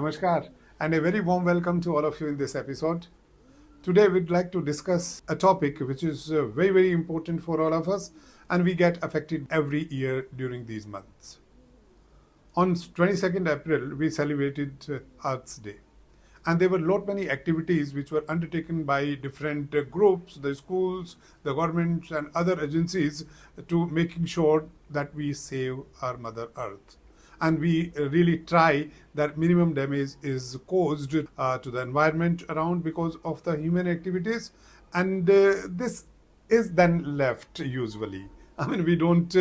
Namaskar, and a very warm welcome to all of you in this episode. Today, we'd like to discuss a topic which is very, very important for all of us, and we get affected every year during these months. On 22nd April, we celebrated Earth's Day. And there were lot many activities which were undertaken by different groups, the schools, the governments, and other agencies to making sure that we save our Mother Earth. And we really try that minimum damage is caused to the environment around because of the human activities, and this is then left usually. I mean, we don't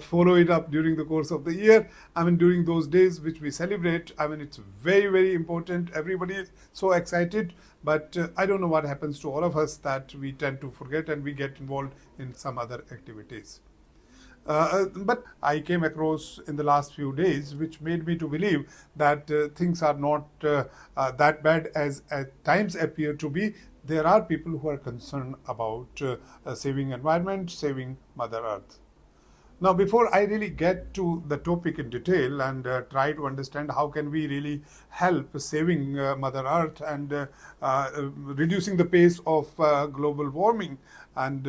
follow it up during the course of the year. I mean, during those days which we celebrate, I mean, it's very, very important. Everybody is so excited, but I don't know what happens to all of us that we tend to forget and we get involved in some other activities. But I came across in the last few days, which made me to believe that things are not that bad as at times appear to be. There are people who are concerned about saving environment, saving Mother Earth. Now, before I really get to the topic in detail and try to understand how can we really help saving Mother Earth and reducing the pace of global warming and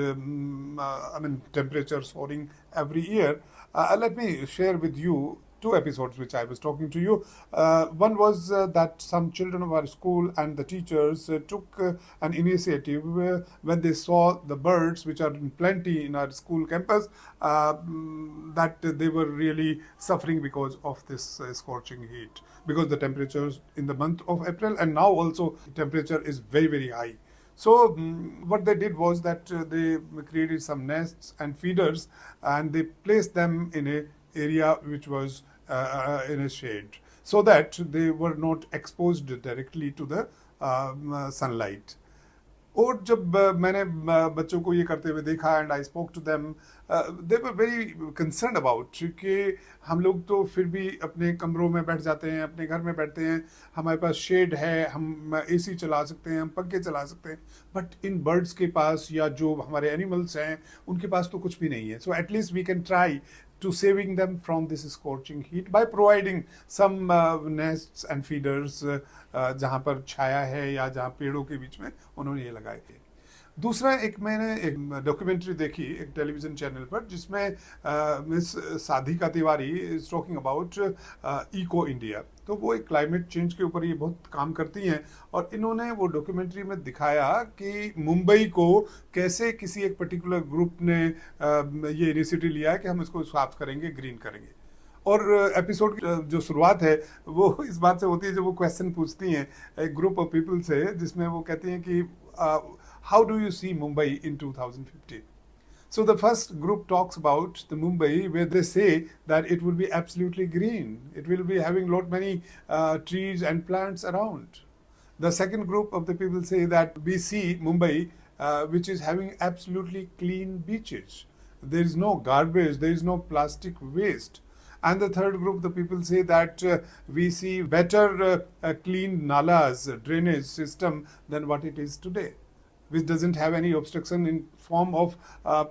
I mean temperature soaring every year, let me share with you two episodes which I was talking to you. One was that some children of our school and the teachers took an initiative when they saw the birds which are in plenty in our school campus, that they were really suffering because of this scorching heat, because the temperatures in the month of April and now also temperature is very, very high. So what they did was that they created some nests and feeders and they placed them in a area which was in a shade so that they were not exposed directly to the sunlight. और जब मैंने बच्चों को ये करते हुए देखा and I spoke to them, they were very concern about कि हम लोग तो फिर भी अपने कमरों में बैठ जाते हैं, अपने घर में बैठते हैं, हमारे पास शेड है, हम एसी चला सकते हैं, हम पंखे चला सकते हैं, बट इन बर्ड्स के पास या जो हमारे एनिमल्स हैं उनके पास तो कुछ भी नहीं है. So at least we can try to saving them from this scorching heat by providing some nests and feeders जहाँ पर छाया है या जहाँ पेड़ों के बीच में उन्होंने ये लगाए थे. दूसरा मैंने एक डॉक्यूमेंट्री देखी एक टेलीविज़न चैनल पर जिसमें Miss Sadhika Tiwari is talking about Eco India. तो वो एक क्लाइमेट चेंज के ऊपर ये बहुत काम करती हैं और इन्होंने वो डॉक्यूमेंट्री में दिखाया कि मुंबई को कैसे किसी एक पर्टिकुलर ग्रुप ने ये इनिशिएटिव लिया है कि हम इसको साफ करेंगे, ग्रीन करेंगे. और एपिसोड की जो शुरुआत है वो इस बात से होती है जब वो क्वेश्चन पूछती हैं एक ग्रुप ऑफ पीपल से, जिसमें वो कहती हैं कि how do you see Mumbai in 2050? So the first group talks about the Mumbai where they say that it will be absolutely green. It will be having lot many trees and plants around. The second group of the people say that we see Mumbai which is having absolutely clean beaches. There is no garbage, there is no plastic waste. And the third group, the people say that we see better clean nalas, drainage system than what it is today, which doesn't have any obstruction in form of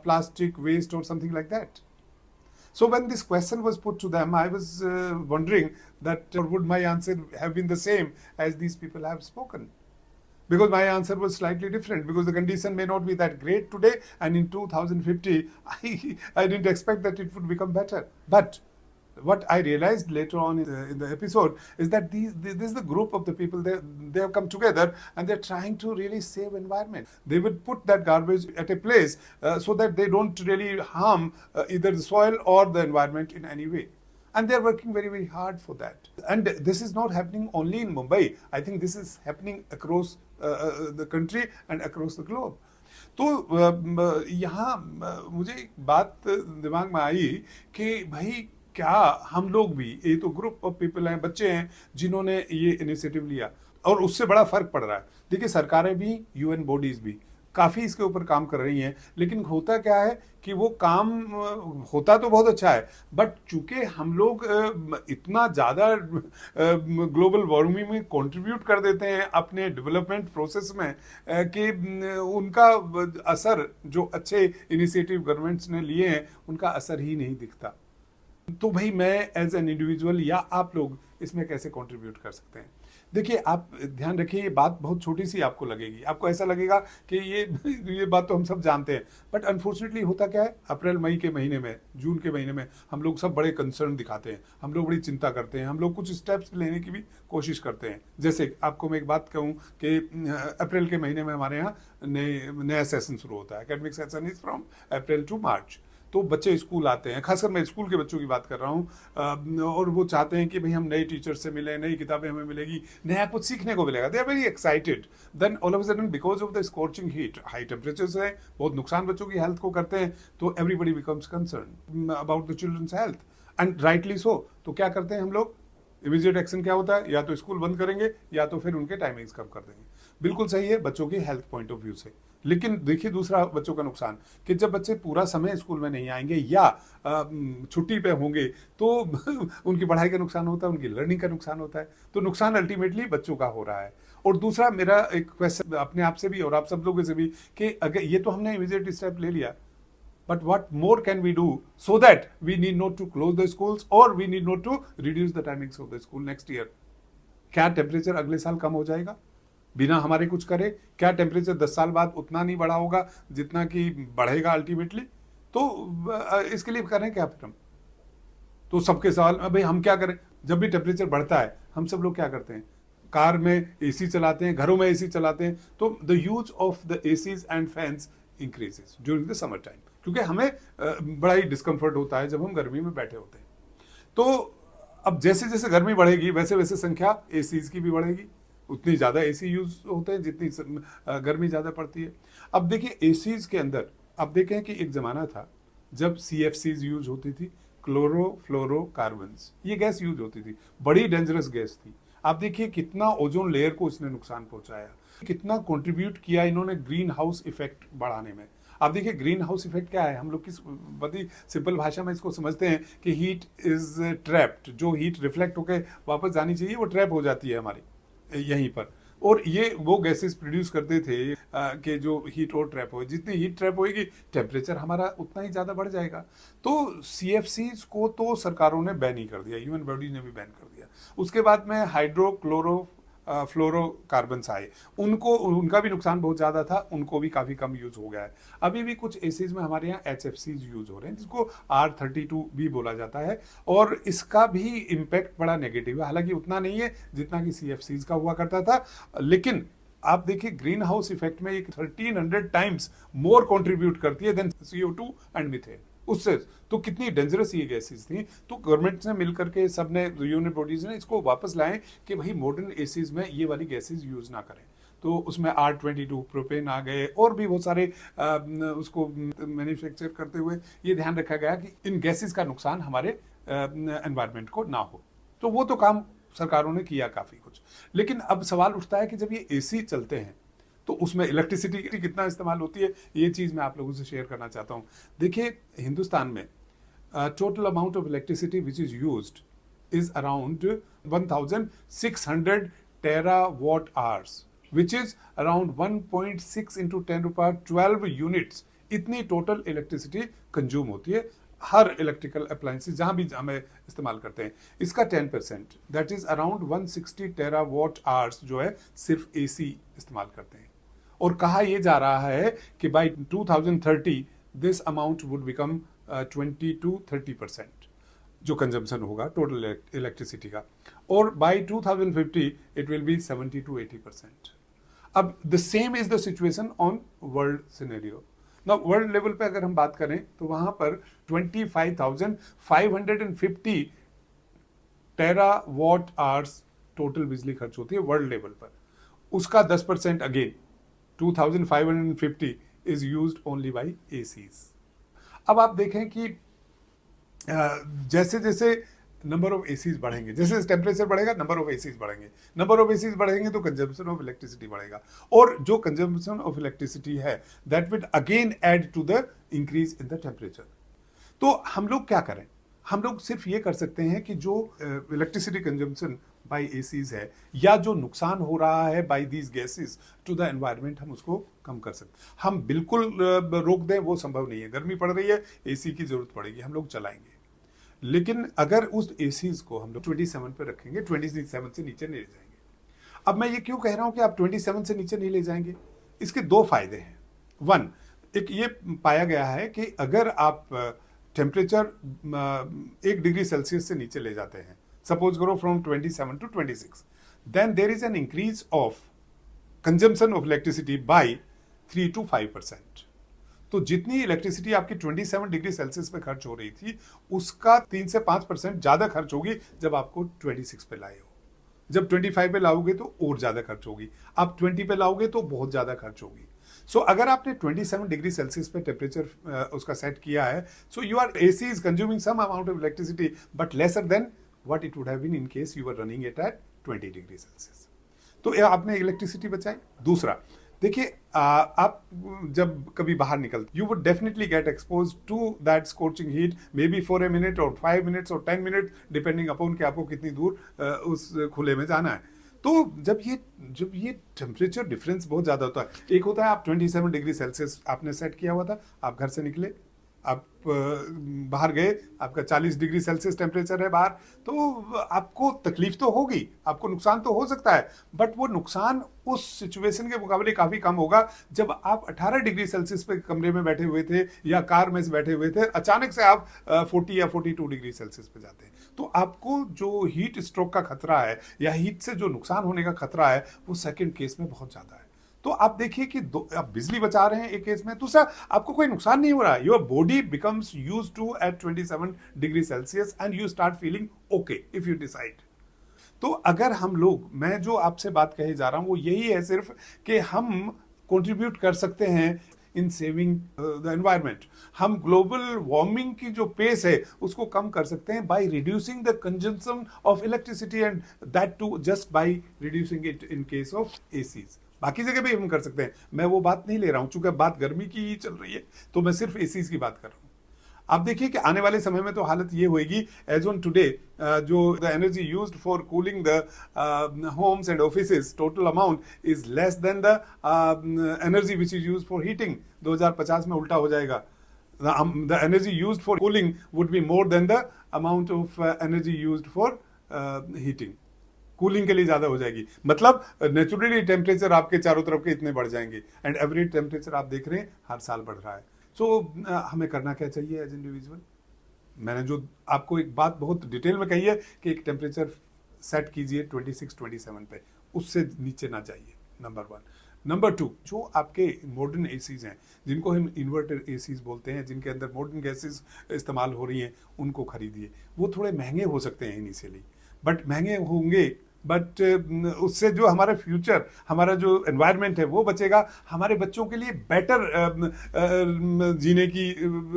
plastic waste or something like that. So when this question was put to them, I was wondering that would my answer have been the same as these people have spoken? Because my answer was slightly different, because the condition may not be that great today, and in 2050, I didn't expect that it would become better. But what I realized later on in the episode is that this is the group of the people, they have come together and they're trying to really save environment. They would put that garbage at a place so that they don't really harm either the soil or the environment in any way. And they're working very, very hard for that. And this is not happening only in Mumbai. I think this is happening across the country and across the globe. तो यहाँ मुझे एक बात दिमाग में आई कि भाई क्या हम लोग भी, ये तो ग्रुप ऑफ पीपल हैं, बच्चे हैं जिन्होंने ये इनिशिएटिव लिया और उससे बड़ा फर्क पड़ रहा है. देखिए सरकारें भी, यूएन बॉडीज भी काफ़ी इसके ऊपर काम कर रही हैं, लेकिन होता क्या है कि वो काम होता तो बहुत अच्छा है, बट चूंकि हम लोग इतना ज़्यादा ग्लोबल वार्मिंग में कंट्रीब्यूट कर देते हैं अपने डेवलपमेंट प्रोसेस में कि उनका असर, जो अच्छे इनिशिएटिव गवर्नमेंट्स ने लिए हैं, उनका असर ही नहीं दिखता. तो भाई मैं एज एन इंडिविजुअल या आप लोग इसमें कैसे कंट्रीब्यूट कर सकते हैं? देखिए, आप ध्यान रखिए, ये बात बहुत छोटी सी आपको लगेगी, आपको ऐसा लगेगा कि ये बात तो हम सब जानते हैं, बट अनफॉर्चुनेटली होता क्या है, अप्रैल मई के महीने में, जून के महीने में हम लोग सब बड़े कंसर्न दिखाते हैं, हम लोग बड़ी चिंता करते हैं, हम लोग कुछ स्टेप्स लेने की भी कोशिश करते हैं। जैसे आपको मैं एक बात कहूँ कि अप्रैल के महीने में हमारे यहाँ नया सेशन शुरू होता है, academic session is from April to March. तो बच्चे स्कूल आते हैं, खासकर मैं स्कूल के बच्चों की बात कर रहा हूँ, और वो चाहते हैं कि भाई हम नए टीचर से मिलें, नई किताबें हमें मिलेगी, नया कुछ सीखने को मिलेगा, they are very excited. Then all of a sudden because of the scorching heat, high temperatures है, बहुत नुकसान बच्चों की हेल्थ को करते हैं, तो everybody becomes concern about the children's health, and rightly so. तो क्या करते हैं हम लोग? इमीडिएट एक्शन क्या होता है? या तो स्कूल बंद करेंगे या तो फिर उनके टाइमिंग्स कम कर देंगे। बिल्कुल सही है बच्चों की हेल्थ पॉइंट ऑफ व्यू से, लेकिन देखिए दूसरा बच्चों का नुकसान, कि जब बच्चे पूरा समय स्कूल में नहीं आएंगे या छुट्टी पे होंगे तो उनकी पढ़ाई का नुकसान होता है, उनकी लर्निंग का नुकसान होता है, तो नुकसान अल्टीमेटली बच्चों का हो रहा है। और दूसरा मेरा एक क्वेश्चन अपने आप से भी और आप सब लोगों से भी, कि अगर ये तो हमने इमीडिएट स्टेप ले लिया, but what more can we do so that we need not to close the schools or we need not to reduce the timings of the school next year? क्या टेम्परेचर अगले साल कम हो जाएगा बिना हमारे कुछ करे? क्या टेम्परेचर 10 साल बाद उतना नहीं बढ़ा होगा जितना कि बढ़ेगा अल्टीमेटली? तो इसके लिए करें क्या फिर हम? तो सबके सवाल भाई हम क्या करें? जब भी टेम्परेचर बढ़ता है हम सब लोग क्या करते हैं? कार में एसी चलाते हैं, घरों में एसी चलाते हैं, तो the use of the ACs and fans increases during the summer time, क्योंकि हमें बड़ा ही डिस्कम्फर्ट होता है जब हम गर्मी में बैठे होते हैं। तो अब जैसे जैसे गर्मी बढ़ेगी वैसे वैसे संख्या एसीज की भी बढ़ेगी, उतनी ज़्यादा एसी यूज होते हैं जितनी गर्मी ज़्यादा पड़ती है। अब देखिए एसीज के अंदर अब देखें कि एक ज़माना था जब CFCs यूज होती थी, क्लोरोफ्लोरोकार्बन्स, ये गैस यूज होती थी, बड़ी डेंजरस गैस थी। आप देखिए कितना ओजोन लेयर को इसने नुकसान पहुंचाया, कितना कंट्रीब्यूट किया इन्होंने ग्रीन हाउस इफेक्ट बढ़ाने में। आप देखिए ग्रीन हाउस इफेक्ट क्या है, हम लोग किस बड़ी सिंपल भाषा में इसको समझते हैं कि हीट इज ट्रैप्ड, जो हीट रिफ्लेक्ट होकर वापस जानी चाहिए वो ट्रैप हो जाती है हमारी यहीं पर। और ये वो गैसेस प्रोड्यूस करते थे कि जो हीट और ट्रैप हो, जितनी हीट ट्रैप होगी टेम्परेचर हमारा उतना ही ज़्यादा बढ़ जाएगा। तो CFCs को तो सरकारों ने बैन ही कर दिया, ह्यूमन बॉडी ने भी बैन कर दिया। उसके बाद में हाइड्रोक्लोरो फ्लोरोकार्बन्स आए, उनको उनका भी नुकसान बहुत ज़्यादा था, उनको भी काफ़ी कम यूज़ हो गया है। अभी भी कुछ एसीज में हमारे यहाँ HFCs यूज़ हो रहे हैं, जिसको R32 भी बोला जाता है, और इसका भी इम्पैक्ट बड़ा नेगेटिव है, हालांकि उतना नहीं है जितना कि CFCs का हुआ करता था। लेकिन आप देखिए ग्रीन हाउस इफेक्ट में एक 1300 टाइम्स मोर कंट्रीब्यूट करती है देन CO2 एंड मीथेन। उससे तो कितनी डेंजरस ये गैसेस थी। तो गवर्नमेंट ने मिलकर के सबने यूनियन बॉडीज ने इसको वापस लाए कि भाई मॉडर्न एसीज में ये वाली गैसेस यूज ना करें। तो उसमें R22 प्रोपेन आ गए, और भी बहुत सारे उसको मैन्युफैक्चर करते हुए ये ध्यान रखा गया कि इन गैसेस का नुकसान हमारे एनवायरनमेंट को ना हो। तो वो तो काम सरकारों ने किया काफ़ी कुछ। लेकिन अब सवाल उठता है कि जब ये एसी चलते हैं तो उसमें इलेक्ट्रिसिटी कितना इस्तेमाल होती है, ये चीज़ मैं आप लोगों से शेयर करना चाहता हूँ। देखिए हिंदुस्तान में total amount of electricity which is used is around 1600 terawatt hours, which is around 1.6 into 10⁻12 units. इतनी टोटल इलेक्ट्रिसिटी कंज्यूम होती है हर इलेक्ट्रिकल अप्लायंसेस जहां भी हमें इस्तेमाल करते हैं। इसका 10% that is around 160 terawatt hours जो है सिर्फ एसी इस्तेमाल करते हैं। और कहा यह जा रहा है कि by 2030 this amount would become 20 to 30% जो कंजम्पशन होगा टोटल इलेक्ट्रिसिटी का, और by 2050 it will be 70 to 80%। अब the same is the situation on world scenario. ना वर्ल्ड लेवल पे अगर हम बात करें तो वहां पर 25,550 टेरावाट आवर्स टोटल बिजली खर्च होती है वर्ल्ड लेवल पर। उसका 10% again 2,550 is used only by ACs. अब आप देखें कि जैसे जैसे नंबर ऑफ एसीज बढ़ेंगे, जैसे टेम्परेचर बढ़ेगा नंबर ऑफ एसीज बढ़ेंगे, नंबर ऑफ एसीज बढ़ेंगे तो कंजम्पशन ऑफ इलेक्ट्रिसिटी बढ़ेगा, और जो कंजम्पशन ऑफ इलेक्ट्रिसिटी है that will again add to the increase in the temperature. तो हम लोग क्या करें? हम लोग सिर्फ ये कर सकते हैं कि जो इलेक्ट्रिसिटी कंजम्पशन बाय एसीज है या जो नुकसान हो रहा है by these gases to the environment, हम उसको कम कर सकते हैं। हम बिल्कुल रोक दें वो संभव नहीं है, गर्मी पड़ रही है एसी की जरूरत पड़ेगी, हम लोग चलाएंगे। लेकिन अगर उस एसीज को हम लोग 27 पे रखेंगे, 27 से नीचे नहीं ले जाएंगे। अब मैं ये क्यों कह रहा हूं कि आप 27 से नीचे नहीं ले जाएंगे? इसके दो फायदे हैं। वन, एक ये पाया गया है कि अगर आप टेम्परेचर 1 डिग्री सेल्सियस से नीचे ले जाते हैं, सपोज करो from 27 to 26, then there is an increase of consumption of electricity by 3 to 5%। तो जितनी इलेक्ट्रिसिटी आपकी 27 डिग्री सेल्सियस पे खर्च हो रही थी, उसका 3 से 5% ज्यादा खर्च होगी जब आपको 26 पे लाए हो। जब 25 पे लाओगे तो और ज्यादा खर्च होगी, आप 20 पे लाओगे तो बहुत ज्यादा खर्च होगी। सो अगर आपने 27 डिग्री सेल्सियस पे टेम्परेचर उसका सेट किया है, so your AC is consuming some amount of electricity but lesser than what it would have been in case you are running it at 20 degree Celsius. तो आपने इलेक्ट्रिसिटी बचाई। दूसरा, देखिए आप जब कभी बाहर निकलते, you would definitely get expose to that scorching heat, may be for a minute और 5 मिनट्स और 10 मिनट, डिपेंडिंग अपॉन कि आपको कितनी दूर उस खुले में जाना है। तो जब ये टेम्परेचर डिफरेंस बहुत ज़्यादा होता है, एक होता है आप 27 डिग्री सेल्सियस आपने सेट किया हुआ था, आप घर से निकले, आप बाहर गए, आपका 40 डिग्री सेल्सियस टेम्परेचर है बाहर, तो आपको तकलीफ तो होगी, आपको नुकसान तो हो सकता है, बट वो नुकसान उस सिचुएशन के मुकाबले काफ़ी कम होगा जब आप 18 डिग्री सेल्सियस पे कमरे में बैठे हुए थे या कार में बैठे हुए थे, अचानक से आप 40 या 42 डिग्री सेल्सियस पे जाते हैं। तो आपको जो हीट स्ट्रोक का खतरा है या हीट से जो नुकसान होने का खतरा है, वो सेकेंड केस में बहुत ज़्यादा है। तो आप देखिए कि आप बिजली बचा रहे हैं एक केस में, दूसरा आपको कोई नुकसान नहीं हो रहा। Your body becomes used to at 27 degree Celsius and you start feeling okay if you decide. तो अगर हम लोग, मैं जो आपसे बात कहे जा रहा हूं वो यही है सिर्फ कि हम कंट्रीब्यूट कर सकते हैं इन सेविंग द एनवायरमेंट। हम ग्लोबल वार्मिंग की जो पेस है उसको कम कर सकते हैं by reducing the consumption of electricity and that too just by reducing it in case of ACs. बाकी जगह भी हम कर सकते हैं, मैं वो बात नहीं ले रहा हूं, चूंकि बात गर्मी की ही चल रही है तो मैं सिर्फ एसीज की बात कर रहा हूं। आप देखिए कि आने वाले समय में तो हालत ये होएगी, एज ऑन टुडे जो the energy used for cooling the homes and offices total amount is less than the energy which is used for heating. 2050 में उल्टा हो जाएगा, the energy used for cooling would be more than the amount of energy used for heating. Cooling के लिए ज्यादा हो जाएगी, मतलब नेचुरली टेम्परेचर आपके चारों तरफ के इतने बढ़ जाएंगे एंड एवरेज टेम्परेचर आप देख रहे हैं हर साल बढ़ रहा है। सो हमें करना क्या चाहिए एज इंडिविजुअल? मैंने जो आपको एक बात बहुत डिटेल में कही है कि एक टेम्परेचर सेट कीजिए 26-27 पे, उससे नीचे ना जाइए, नंबर 1। नंबर 2, जो आपके मॉडर्न एसीज हैं, जिनको हम इन्वर्टर एसीज बोलते हैं, जिनके अंदर मॉडर्न गैसेज इस्तेमाल हो रही हैं, उनको खरीदिए। वो थोड़े महंगे हो सकते हैं इनिशियली, बट महंगे होंगे, बट उससे जो हमारा फ्यूचर, हमारा जो एनवायरनमेंट है वो बचेगा, हमारे बच्चों के लिए बेटर जीने की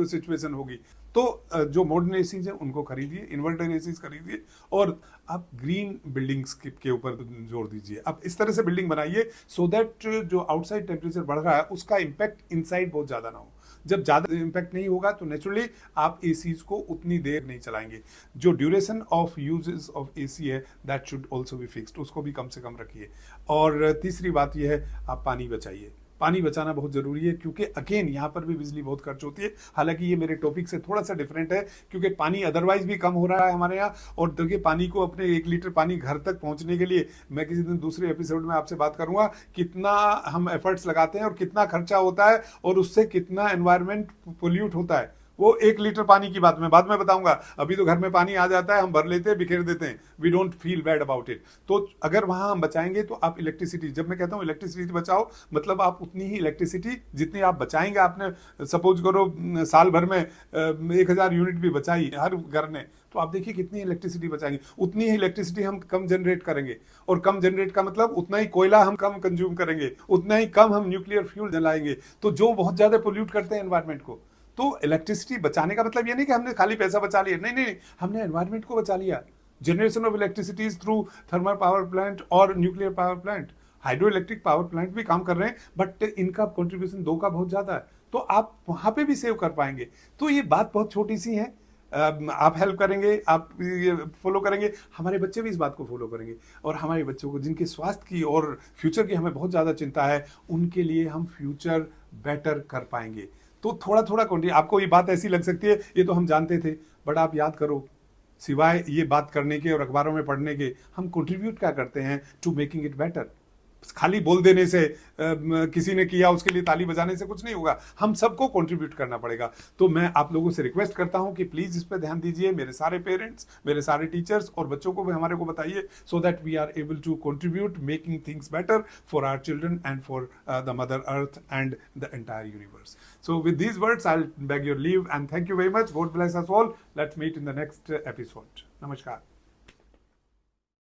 सिचुएशन होगी। तो जो मॉडर्न एसीज हैं उनको खरीदिए, इन्वर्टर एसीज खरीदिए, और आप ग्रीन बिल्डिंग्स के ऊपर जोर दीजिए। आप इस तरह से बिल्डिंग बनाइए सो दैट जो आउटसाइड टेम्परेचर बढ़ रहा है उसका इम्पैक्ट इनसाइड बहुत ज़्यादा ना हो। जब ज़्यादा इम्पैक्ट नहीं होगा तो नेचुरली आप एसीज को उतनी देर नहीं चलाएंगे। जो duration of usage of AC है that should also be fixed, उसको भी कम से कम रखिए। और तीसरी बात यह है, आप पानी बचाइए। पानी बचाना बहुत ज़रूरी है, क्योंकि अगेन यहाँ पर भी बिजली बहुत खर्च होती है। हालांकि ये मेरे टॉपिक से थोड़ा सा डिफरेंट है, क्योंकि पानी अदरवाइज भी कम हो रहा है हमारे यहाँ। और देखिए, पानी को अपने 1 लीटर पानी घर तक पहुँचने के लिए मैं किसी दिन दूसरे एपिसोड में आपसे बात करूँगा कितना हम एफर्ट्स लगाते हैं और कितना खर्चा होता है और उससे कितना एनवायरमेंट पोल्यूट होता है। वो 1 लीटर पानी की बात मैं बाद में बताऊंगा। अभी तो घर में पानी आ जाता है, हम भर लेते हैं, बिखेर देते हैं, we don't feel bad about it. तो अगर वहां हम बचाएंगे तो आप इलेक्ट्रिसिटी, जब मैं कहता हूं इलेक्ट्रिसिटी बचाओ, मतलब आप उतनी ही इलेक्ट्रिसिटी जितनी आप बचाएंगे, आपने सपोज करो साल भर में 1000 यूनिट भी बचाई हर घर ने, तो आप देखिए कितनी इलेक्ट्रिसिटी बचाएंगे। उतनी ही इलेक्ट्रिसिटी हम कम जनरेट करेंगे, और कम जनरेट का मतलब उतना ही कोयला हम कम कंज्यूम करेंगे, उतना ही कम हम न्यूक्लियर फ्यूल जलाएंगे, तो जो बहुत ज्यादा पोल्यूट करते हैं एनवायरमेंट को। तो इलेक्ट्रिसिटी बचाने का मतलब ये नहीं कि हमने खाली पैसा बचा लिया, नहीं नहीं, हमने एनवायरमेंट को बचा लिया। Generation of electricity through thermal power plant और nuclear power plant, hydro electric power plant भी काम कर रहे हैं, बट इनका कंट्रीब्यूशन 2 का बहुत ज्यादा है, तो आप वहां पे भी सेव कर पाएंगे। तो ये बात बहुत छोटी सी है, आप हेल्प करेंगे, आप ये फॉलो करेंगे, हमारे बच्चे भी इस बात को फॉलो करेंगे, और हमारे बच्चों को जिनके स्वास्थ्य की और फ्यूचर की हमें बहुत ज़्यादा चिंता है, उनके लिए हम फ्यूचर बेटर कर पाएंगे। तो थोड़ा थोड़ा कंट्रीब्यूट, आपको ये बात ऐसी लग सकती है ये तो हम जानते थे, बट आप याद करो, सिवाय ये बात करने के और अखबारों में पढ़ने के हम कंट्रीब्यूट क्या करते हैं टू मेकिंग इट बेटर? खाली बोल देने से किसी ने किया उसके लिए ताली बजाने से कुछ नहीं होगा, हम सबको कंट्रीब्यूट करना पड़ेगा। तो मैं आप लोगों से रिक्वेस्ट करता हूं कि प्लीज इस पर ध्यान दीजिए, मेरे सारे पेरेंट्स, मेरे सारे टीचर्स और बच्चों को भी हमारे को बताइए, so that we are able to contribute making things better for our children and for the mother earth and the entire universe. So with these words, I'll beg your leave and thank you very much. God bless us all. Let's meet in the next episode. Namaskar.